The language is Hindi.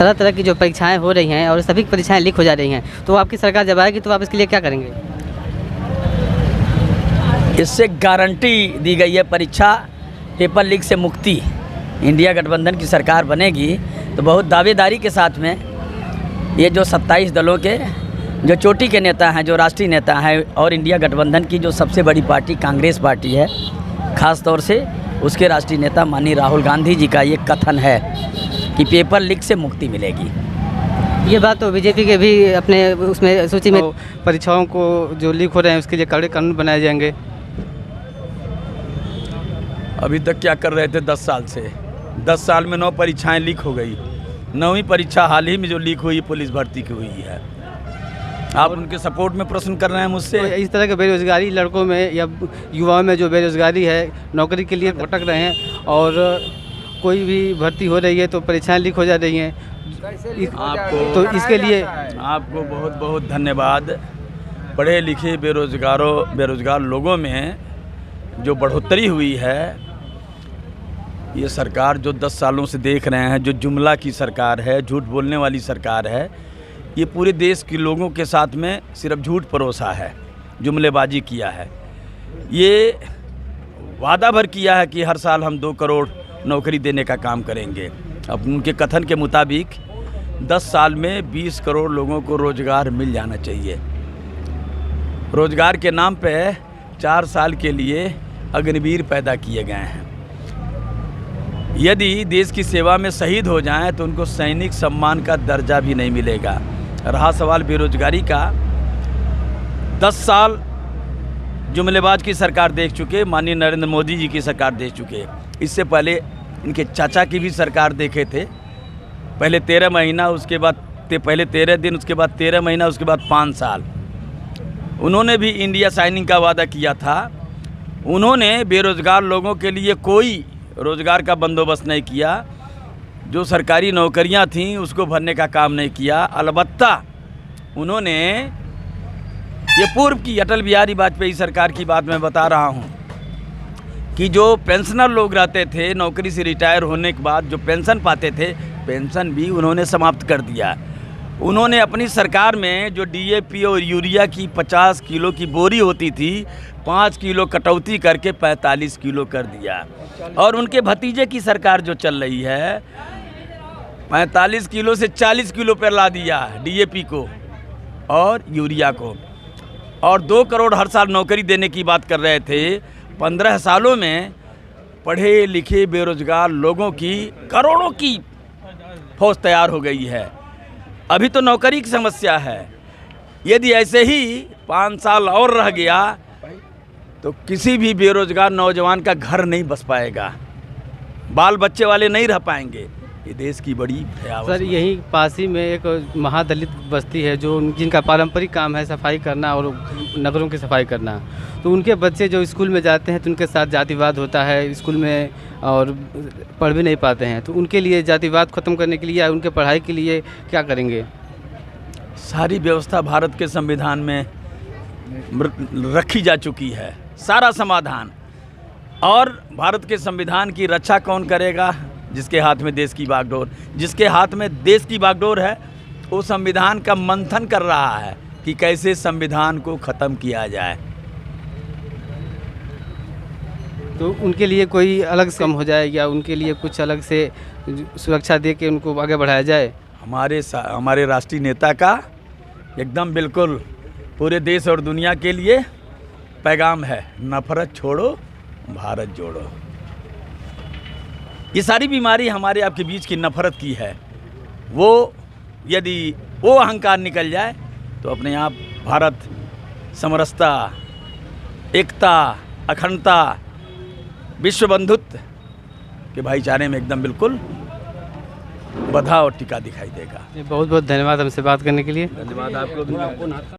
तरह तरह की जो परीक्षाएं हो रही हैं और सभी परीक्षाएं लीक हो जा रही हैं, तो आपकी सरकार जब आएगी तो आप इसके लिए क्या करेंगे? इससे गारंटी दी गई है परीक्षा पेपर लीक से मुक्ति। इंडिया गठबंधन की सरकार बनेगी तो बहुत दावेदारी के साथ में ये जो 27 दलों के जो चोटी के नेता हैं, जो राष्ट्रीय नेता हैं, और इंडिया गठबंधन की जो सबसे बड़ी पार्टी कांग्रेस पार्टी है, ख़ास तौर से उसके राष्ट्रीय नेता माननीय राहुल गांधी जी का ये कथन है कि पेपर लीक से मुक्ति मिलेगी। ये बात तो बीजेपी के भी अपने उसमें सूची में परीक्षाओं को जो लीक हो रहे हैं उसके लिए कड़े कानून बनाए जाएंगे। अभी तक क्या कर रहे थे 10 साल से? 10 साल में 9 परीक्षाएं लीक हो गई। 9वीं परीक्षा हाल ही में जो लीक हुई पुलिस भर्ती की हुई है। आप उनके सपोर्ट में प्रश्न कर रहे हैं मुझसे? तो इस तरह के बेरोजगारी लड़कों में या युवाओं में जो बेरोजगारी है, नौकरी के लिए भटक रहे हैं और कोई भी भर्ती हो रही है तो परीक्षाएं लीक हो जा रही हैं। तो इसके लिए आपको बहुत बहुत धन्यवाद। पढ़े लिखे बेरोजगार लोगों में जो बढ़ोतरी हुई है, ये सरकार जो 10 सालों से देख रहे हैं, जो जुमला की सरकार है, झूठ बोलने वाली सरकार है, ये पूरे देश के लोगों के साथ में सिर्फ झूठ परोसा है, जुमलेबाजी किया है। ये वादा भर किया है कि हर साल हम 2 करोड़ नौकरी देने का काम करेंगे। अब उनके कथन के मुताबिक 10 साल में 20 करोड़ लोगों को रोज़गार मिल जाना चाहिए। रोज़गार के नाम पे 4 साल के लिए अग्निवीर पैदा किए गए हैं। यदि देश की सेवा में शहीद हो जाएं तो उनको सैनिक सम्मान का दर्जा भी नहीं मिलेगा। रहा सवाल बेरोजगारी का, 10 साल जुमलेबाज की सरकार देख चुके, माननीय नरेंद्र मोदी जी की सरकार देख चुके। इससे पहले इनके चाचा की भी सरकार देखे थे। पहले 13 महीना, उसके बाद पहले 13 दिन, उसके बाद 13 महीना, उसके बाद 5 साल। उन्होंने भी इंडिया साइनिंग का वादा किया था। उन्होंने बेरोजगार लोगों के लिए कोई रोज़गार का बंदोबस्त नहीं किया। जो सरकारी नौकरियां थीं उसको भरने का काम नहीं किया। अलबत्ता उन्होंने ये पूर्व की अटल बिहारी वाजपेयी सरकार की बात मैं बता रहा हूं कि जो पेंशनर लोग रहते थे, नौकरी से रिटायर होने के बाद जो पेंशन पाते थे, पेंशन भी उन्होंने समाप्त कर दिया। उन्होंने अपनी सरकार में जो DAP और यूरिया की 50 किलो की बोरी होती थी, 5 किलो कटौती करके 45 किलो कर दिया। और उनके भतीजे की सरकार जो चल रही है, 45 किलो से 40 किलो पर ला दिया DAP को और यूरिया को। और 2 करोड़ हर साल नौकरी देने की बात कर रहे थे। 15 सालों में पढ़े लिखे बेरोजगार लोगों की करोड़ों की फौज तैयार हो गई है। अभी तो नौकरी की समस्या है। यदि ऐसे ही 5 साल और रह गया तो किसी भी बेरोजगार नौजवान का घर नहीं बस पाएगा, बाल बच्चे वाले नहीं रह पाएंगे। ये देश की बड़ी भयावह। सर, यही पास ही में एक महादलित बस्ती है जो जिनका पारंपरिक काम है सफाई करना और नगरों की सफाई करना। तो उनके बच्चे जो स्कूल में जाते हैं तो उनके साथ जातिवाद होता है स्कूल में और पढ़ भी नहीं पाते हैं। तो उनके लिए जातिवाद ख़त्म करने के लिए या उनके पढ़ाई के लिए क्या करेंगे? सारी व्यवस्था भारत के संविधान में रखी जा चुकी है, सारा समाधान। और भारत के संविधान की रक्षा कौन करेगा? जिसके हाथ में देश की बागडोर, जिसके हाथ में देश की बागडोर है, वो संविधान का मंथन कर रहा है कि कैसे संविधान को ख़त्म किया जाए। तो उनके लिए कोई अलग से कम हो जाए या उनके लिए कुछ अलग से सुरक्षा दे के उनको आगे बढ़ाया जाए? हमारे राष्ट्रीय नेता का एकदम बिल्कुल पूरे देश और दुनिया के लिए पैगाम है, नफरत छोड़ो भारत जोड़ो। ये सारी बीमारी हमारे आपके बीच की नफरत की है। यदि वो अहंकार निकल जाए तो अपने आप भारत समरसता, एकता, अखंडता, विश्व बंधुत्व के भाईचारे में एकदम बिल्कुल बधा और टिका दिखाई देगा। बहुत बहुत धन्यवाद हमसे बात करने के लिए। धन्यवाद आपको।